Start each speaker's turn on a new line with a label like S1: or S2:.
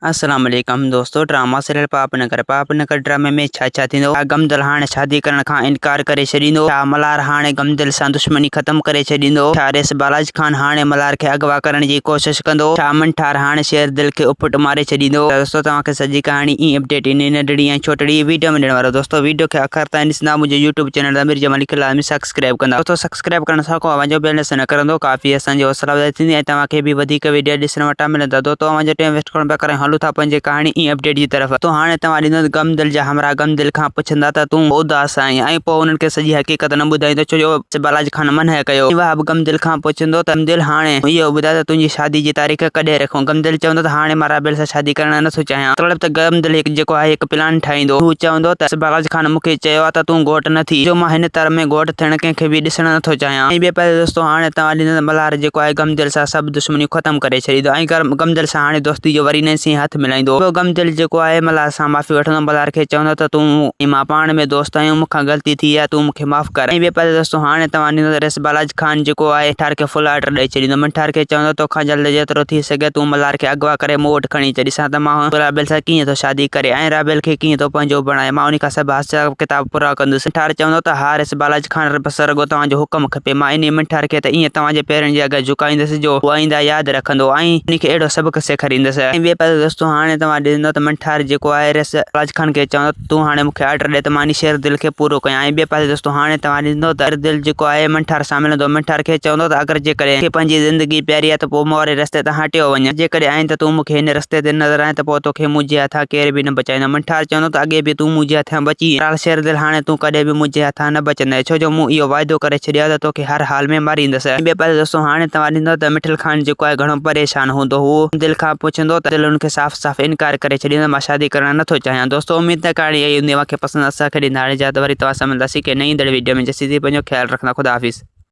S1: अस्सलाम वालेकुम दोस्तों। ड्रामा सीरियल पापनगर ड्रामे में छा थींदो। गमदिल हाणे शादी करण खां इनकार करे छॾींदो। मल्हार हाणे गमदिल सां दुश्मनी ख़त्म करे छॾींदो। रेस बालाजी खान हाणे मल्हार खे अगवा करण जी कोशिश कंदो। मंठार हाणे शेरदिल खे उपट मारे छॾींदो। दोस्तों तव्हांखे सॼी कहानी ई अपडेट इन नंढड़ी ऐं छोटड़ी वीडियो में ॾियण वारो। दोस्तों वीडियो खे आख़िर ताईं ॾिसंदा। मुंहिंजे यूट्यूब चैनल अमीर जमाल लिखियल लाज़मी सब्सक्राइब कंदा। दोस्तों सब्सक्राइब करण सां को अवांजो बेल न करंदो काफ़ी असांजी हौसला अफ़ज़ाई थींदी ऐं तव्हांखे बि वधीक वीडियो ॾिसण वटां मिलंदा। दोस्तों अवांजो टाइम वेस्ट करण पिया करे हलूं था पंहिंजे कहानी ई अपडेट जी तरफ़। तो हाणे तव्हां ॾींदो गमदिल जा हमरा गमदिल खां पुछंदा त तूं उदास आहीं ऐं पोइ उन्हनि खे सॼी हक़ीक़त न ॿुधाईंदो छो जो बालाजी खान मना कयो। वाह गमदिल खां पुछंदो त गमदिल हाणे इहो ॿुधाए त तुंहिंजी शादी जी तारीख़ कॾहिं रखूं। गमदिल चवंदो त हाणे मां राबेल सां शादी करण नथो चाहियां। मतिलबु त गमदिल जेको आहे हिकु प्लान ठाहींदो। हू चवंदो त बालाजी खान मूंखे चयो आहे त तूं घोट न थी जो मां हिन तरह में घोट थियण कंहिंखे बि ॾिसण नथो चाहियां। ऐं ॿिए पासे दोस्तों हाणे तव्हां ॾींदो मल्हार जेको आहे गमदिल सां सभु दुश्मनी ख़त्म करे छॾींदो ऐं गमदिल सां हाणे दोस्ती जो वरी नईं हथ मिलाईंदो। गमदिल जेको आहे मल्हार सां माफ़ी वठंदो। मल्हार खे चवंदो त तूं मां पाण में दोस्त आहियूं मूंखां ग़लती थी आहे तूं मूंखे माफ़ कर। ऐं ॿिए पासे दोस्तों हाणे तव्हां ॾींदो रेस बालाजी खान जेको आहे मंठार खे फुल ऑर्डर ॾेई छॾींदो। मंठार खे चवंदो तोखां जल्द जेतिरो थी सघे तूं मल्हार खे अगवा करे मूं वटि खणी अच ॾिसां त मां राबेल सां कीअं थो शादी करे ऐं राबेल खे कीअं थो पंहिंजो बणाए। मां उन खां सभु हिसाब किताब पूरा कंदुसि। मंठार चवंदो त हा रेस बालाजी खान बस रुॻो तव्हांजो हुकुम खपे। मां इन मंठार खे त ईअं तव्हांजे पेरनि जे अॻु झुकाईंदुसि जो उहा आईंदा यादि रखंदो ऐं उनखे अहिड़ो सबक़ु सेखारींदुसि। ऐं ॿिए पासे दोस्तों हाणे तव्हां ॾींदो त मंठार जेको आहे रेस बालाजी खान खे चवंदो तूं हाणे मूंखे ऑर्डर ॾे त मां इन शेरदिल खे पूरो कयां। ऐं ॿिए पासे दोस्तों हाणे तव्हां ॾींदो त शेरदिल जेको आहे मंठार सां मिलंदो। मंठार खे चवंदो त अगरि जेकॾहिं पंहिंजी ज़िंदगी प्यारी आहे त पोइ मूं वारे रस्ते तां हटियो वञ। जेकॾहिं आहीं त तूं मूंखे हिन रस्ते ते नज़र आहीं त पोइ तोखे मुंहिंजे हथां केर बि न बचाईंदो। मंठार चवंदो त अॻे बि तूं मुंहिंजे हथां बची शेरदिल हाणे तूं कॾहिं बि मुंहिंजे हथां न बचंदे छो जो मूं इहो वाइदो करे छॾियो आहे त तोखे हर हाल में मारींदुसि। ऐं ॿिए पासे दोस्तों हाणे तव्हां ॾींदो त मिठिल खान जेको आहे घणो परेशान हूंदो। हू दिलि खां पुछंदो त दिलि हुनखे साफ़ इनकार करे छॾींदो मां शादी करणु नथो चाहियां। दोस्तों उमेद त कहाणी इहा हूंदी मूंखे पसंदि असांखे ॾींदा हाणे जा त वरी तव्हां सां मिलंदासीं के नई वीडियो में। जैसी पंहिंजो ख़्यालु रखंदा। ख़ुदा हाफ़िज़।